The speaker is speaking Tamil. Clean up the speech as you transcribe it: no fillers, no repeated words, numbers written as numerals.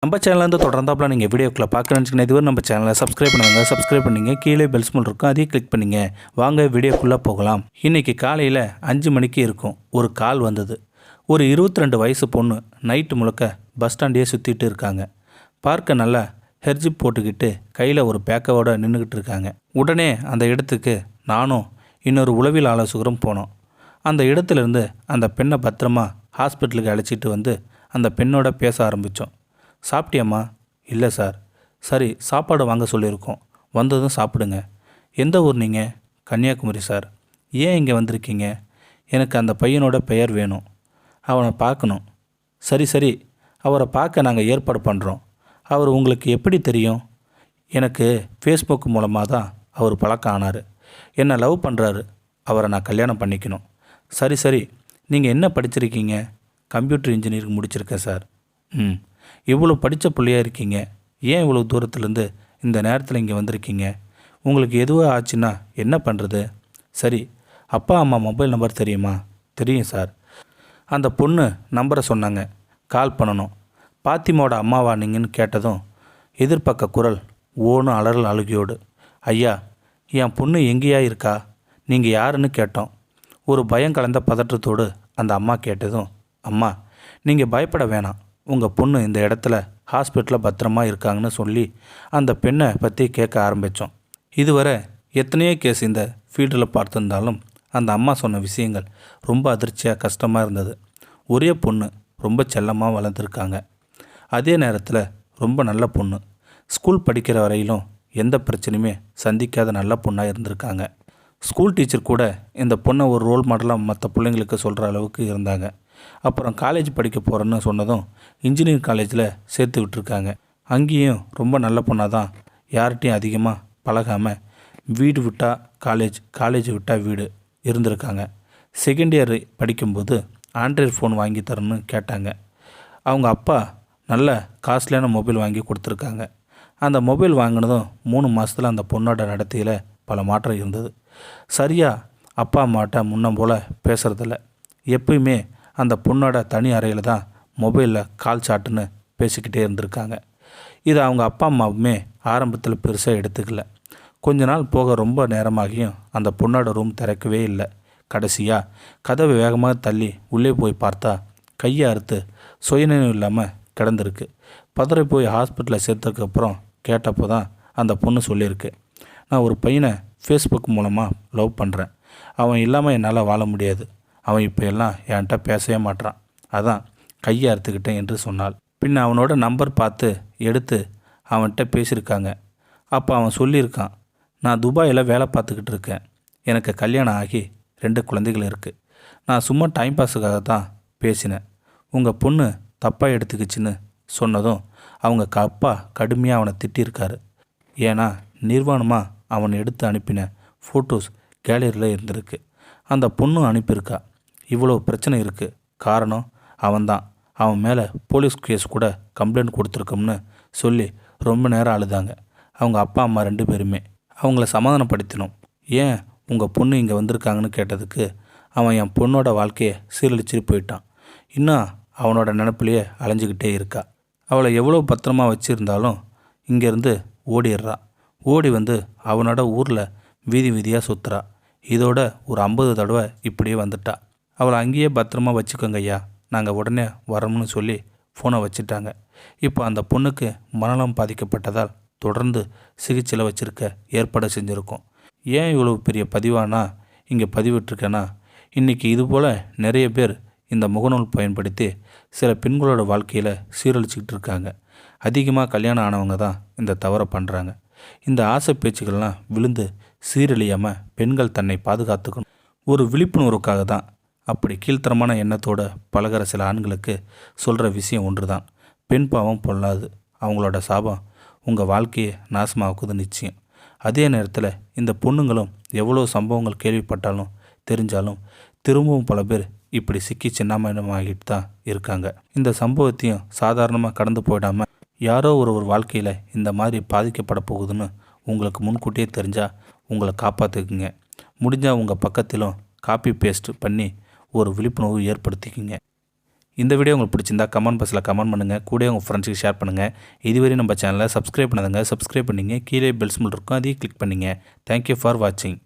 நம்ம சேனலேருந்து தொடர்ந்தாப்புல நீங்கள் வீடியோக்களை பார்க்கணுன்னு இதுவரை நம்ம சேனலை சப்ஸ்கிரைப் பண்ணுங்கள் கீழே பெல் சிம்பல் இருக்கும் அதையும் கிளிக் பண்ணிங்க. வாங்க வீடியோக்குள்ளே போகலாம். இன்றைக்கி காலையில் 5 மணிக்கு இருக்கும் ஒரு கால் வந்தது. ஒரு 22 வயசு பொண்ணு நைட்டு முழுக்க பஸ் ஸ்டாண்டையே சுற்றிட்டு இருக்காங்க. பார்க்க நல்லா ஹெர்ஜிப் போட்டுக்கிட்டு கையில் ஒரு பேக்கோடு நின்றுக்கிட்டு இருக்காங்க. உடனே அந்த இடத்துக்கு நானும் இன்னொரு உளவியல் ஆலோசகரும் போனோம். அந்த இடத்துலேருந்து அந்த பெண்ணை பத்திரமா ஹாஸ்பிட்டலுக்கு அழைச்சிட்டு வந்து அந்த பெண்ணோட பேச ஆரம்பித்தோம். சாப்பிட்டியாம்மா? இல்லை சார். சரி, சாப்பாடு வாங்க சொல்லியிருக்கோம், வந்ததும் சாப்பிடுங்க. எந்த ஊர் நீங்கள்? கன்னியாகுமரி சார். ஏன் இங்கே வந்திருக்கீங்க? எனக்கு அந்த பையனோட பெயர் வேணும், அவனை பார்க்கணும். சரி, அவரை பார்க்க நாங்கள் ஏற்பாடு பண்ணுறோம். அவர் உங்களுக்கு எப்படி தெரியும்? எனக்கு ஃபேஸ்புக் மூலமாக தான் அவர் பழக்கம் ஆனார். என்னை லவ் பண்ணுறாரு. அவரை நான் கல்யாணம் பண்ணிக்கணும். சரி, நீங்கள் என்ன படிச்சிருக்கீங்க? கம்ப்யூட்டர் இன்ஜினியரிங் முடிச்சிருக்கேன் சார். இவ்வளோ படித்த பிள்ளையாக இருக்கீங்க, ஏன் இவ்வளோ தூரத்துலேருந்து இந்த நேரத்தில் இங்கே வந்திருக்கீங்க? உங்களுக்கு எதுவாக ஆச்சுன்னா என்ன பண்ணுறது? சரி, அப்பா அம்மா மொபைல் நம்பர் தெரியுமா? தெரியும் சார். அந்த பொண்ணு நம்பரை சொன்னாங்க, கால் பண்ணணும். பாத்திமாவோட அம்மாவா நீங்கன்னு கேட்டதும் எதிர்பக்க குரல் ஓன்னு அலறல் அழுகியோடு, ஐயா, என் பொண்ணு எங்கேயா இருக்கா, நீங்கள் யாருன்னு கேட்டோம். ஒரு பயம் கலந்த பதற்றத்தோடு அந்த அம்மா கேட்டதும், அம்மா, நீங்கள் பயப்பட வேணாம், உங்கள் பொண்ணு இந்த இடத்துல ஹாஸ்பிட்டலில் பத்திரமா இருக்காங்கன்னு சொல்லி அந்த பெண்ணை பற்றி கேட்க ஆரம்பித்தோம். இதுவரை எத்தனையோ கேஸ் இந்த ஃபீல்டில் பார்த்துருந்தாலும் அந்த அம்மா சொன்ன விஷயங்கள் ரொம்ப அதிர்ச்சியாக கஷ்டமாக இருந்தது. ஒரே பொண்ணு, ரொம்ப செல்லமாக வளர்ந்துருக்காங்க. அதே நேரத்தில் ரொம்ப நல்ல பொண்ணு. ஸ்கூல் படிக்கிற வரையிலும் எந்த பிரச்சனையுமே சந்திக்காத நல்ல பொண்ணாக இருந்திருக்காங்க. ஸ்கூல் டீச்சர் கூட இந்த பொண்ணை ஒரு ரோல் மாடலாக மற்ற பிள்ளைங்களுக்கு சொல்கிற அளவுக்கு இருந்தாங்க. அப்புறம் காலேஜ் படிக்க போகிறேன்னு சொன்னதும் இன்ஜினியரிங் காலேஜில் சேர்த்து விட்டுருக்காங்க. அங்கேயும் ரொம்ப நல்ல பொண்ணாக தான், யார்கிட்டையும் அதிகமாக பழகாமல் வீடு விட்டால் காலேஜ் விட்டால் வீடு இருந்திருக்காங்க. செகண்ட் இயர் படிக்கும்போது ஆண்ட்ராய்டு ஃபோன் வாங்கி தரணும்னு கேட்டாங்க. அவங்க அப்பா நல்ல காஸ்ட்லியான மொபைல் வாங்கி கொடுத்துருக்காங்க. அந்த மொபைல் வாங்கினதும் 3 மாதத்தில் அந்த பொண்ணோட நடத்தையில் பல மாற்றம் இருந்தது. சரியாக அப்பா அம்மாட்ட முன்ன போல் பேசுகிறதில்ல. எப்பயுமே அந்த பொண்ணோட தனி அறையில் தான் மொபைலில் கால் சாட்டுன்னு பேசிக்கிட்டே இருந்திருக்காங்க. இது அவங்க அப்பா அம்மாவுமே ஆரம்பத்தில் பெருசாக எடுத்துக்கல. கொஞ்ச நாள் போக ரொம்ப நேரமாகியும் அந்த பொண்ணோட ரூம் திறக்கவே இல்லை. கடைசியாக கதவை வேகமாக தள்ளி உள்ளே போய் பார்த்தா கையை அறுத்து சுயநினைவு இல்லாமல் கிடந்திருக்கு. பதறி போய் ஹாஸ்பிட்டலில் சேர்த்ததுக்கப்புறம் கேட்டப்போ தான் அந்த பொண்ணு சொல்லியிருக்கு, நான் ஒரு பையனை ஃபேஸ்புக் மூலமாக லவ் பண்ணுறேன். அவன் இல்லாமல் என்னால் வாழ முடியாது. அவன் இப்போ எல்லாம் என்கிட்ட பேசவே மாட்டான். அதான் கையை அறுத்துக்கிட்டேன் என்று சொன்னாள். பின்ன அவனோட நம்பர் பார்த்து எடுத்து அவன்கிட்ட பேசியிருக்காங்க. அப்போ அவன் சொல்லியிருக்கான், நான் துபாயில் வேலை பார்த்துக்கிட்டு இருக்கேன். எனக்கு கல்யாணம் ஆகி 2 குழந்தைகள் இருக்குது. நான் சும்மா டைம் பாஸுக்காக தான் பேசினேன். உங்கள் பொண்ணு தப்பாக எடுத்துக்கிச்சின்னு சொன்னதும் அவங்க அப்பா கடுமையாக அவனை திட்டியிருக்காரு. ஏன்னா நிர்வாணமாக அவன் எடுத்து அனுப்பின ஃபோட்டோஸ் கேலரியில் இருந்திருக்கு. அந்த பொண்ணு அனுப்பியிருக்கா. இவ்வளோ பிரச்சனை இருக்குது, காரணம் அவன்தான். அவன் மேலே போலீஸ் கேஸ் கூட கம்ப்ளைண்ட் கொடுத்துருக்கோம்னு சொல்லி ரொம்ப நேரம் அழுதாங்க அவங்க அப்பா அம்மா 2 பேருமே. அவங்கள சமாதானப்படுத்தினோம். ஏன் உங்கள் பொண்ணு இங்கே வந்திருக்காங்கன்னு கேட்டதுக்கு அவன் என் பொண்ணோட வாழ்க்கையை சீரழிச்சிட்டு போயிட்டான். இன்னும் அவனோட நினப்பிலேயே அலைஞ்சிக்கிட்டே இருக்கா. அவளை எவ்வளோ பத்திரமா வச்சுருந்தாலும் இங்கேருந்து ஓடிடுறா. ஓடி வந்து அவனோட ஊரில் வீதியாக சுற்றுறா. இதோட ஒரு 50 தடவை இப்படியே வந்துட்டா. அவளை அங்கேயே பத்திரமா வச்சுக்கோங்க ஐயா, நாங்கள் உடனே வரோம்னு சொல்லி ஃபோனை வச்சுட்டாங்க. இப்போ அந்த பொண்ணுக்கு மனநலம் பாதிக்கப்பட்டதால் தொடர்ந்து சிகிச்சையில் வச்சுருக்க ஏற்பாடு செஞ்சுருக்கோம். ஏன் இவ்வளோ பெரிய பதிவானா இங்கே பதிவிட்டிருக்கேன்னா, இன்றைக்கி இதுபோல் நிறைய பேர் இந்த முகநூல் பயன்படுத்தி சில பெண்களோட வாழ்க்கையில் சீரழிச்சிக்கிட்டு இருக்காங்க. அதிகமாக கல்யாணம் ஆனவங்க தான் இந்த தவறை பண்ணுறாங்க. இந்த ஆசை பேச்சுக்கள்லாம் விழுந்து சீரழியாமல் பெண்கள் தன்னை பாதுகாத்துக்கணும். ஒரு விழிப்புணர்வுக்காக தான் அப்படி கீழ்த்தரமான எண்ணத்தோடு பழகிற சில ஆண்களுக்கு சொல்கிற விஷயம் ஒன்று தான், பெண் பாவம் பொல்லாது, அவங்களோட சாபம் உங்கள் வாழ்க்கையை நாசமாக்குது நிச்சயம். அதே நேரத்தில் இந்த பொண்ணுங்களும் எவ்வளோ சம்பவங்கள் கேள்விப்பட்டாலும் தெரிஞ்சாலும் திரும்பவும் பல பேர் இப்படி சிக்கி சின்னாமயமாகிட்டு தான் இருக்காங்க. இந்த சம்பவத்தையும் சாதாரணமாக கடந்து போயிடாமல் யாரோ ஒரு வாழ்க்கையில் இந்த மாதிரி பாதிக்கப்பட போகுதுன்னு உங்களுக்கு முன்கூட்டியே தெரிஞ்சால் உங்களை காப்பாற்றிக்குங்க. முடிஞ்சால் உங்கள் பக்கத்திலும் காப்பி பேஸ்ட் பண்ணி ஒரு விழிப்புணர்வு ஏற்படுத்திக்கிங்க. இந்த வீடியோ உங்களுக்கு பிடிச்சிருந்தா கமெண்ட் பாக்ஸில் கமெண்ட் பண்ணுங்கள், கூட உங்கள் ஃப்ரெண்ட்ஸுக்கு ஷேர் பண்ணுங்கள். இதுவரை நம்ம சேனலை சப்ஸ்கிரைப் பண்ணாதங்க சப்ஸ்கிரைப் பண்ணிங்க, கீழே பெல் சிம்பல் இருக்கும், அதையும் கிளிக் பண்ணிங்க. தேங்க்யூ ஃபார் வாட்சிங்.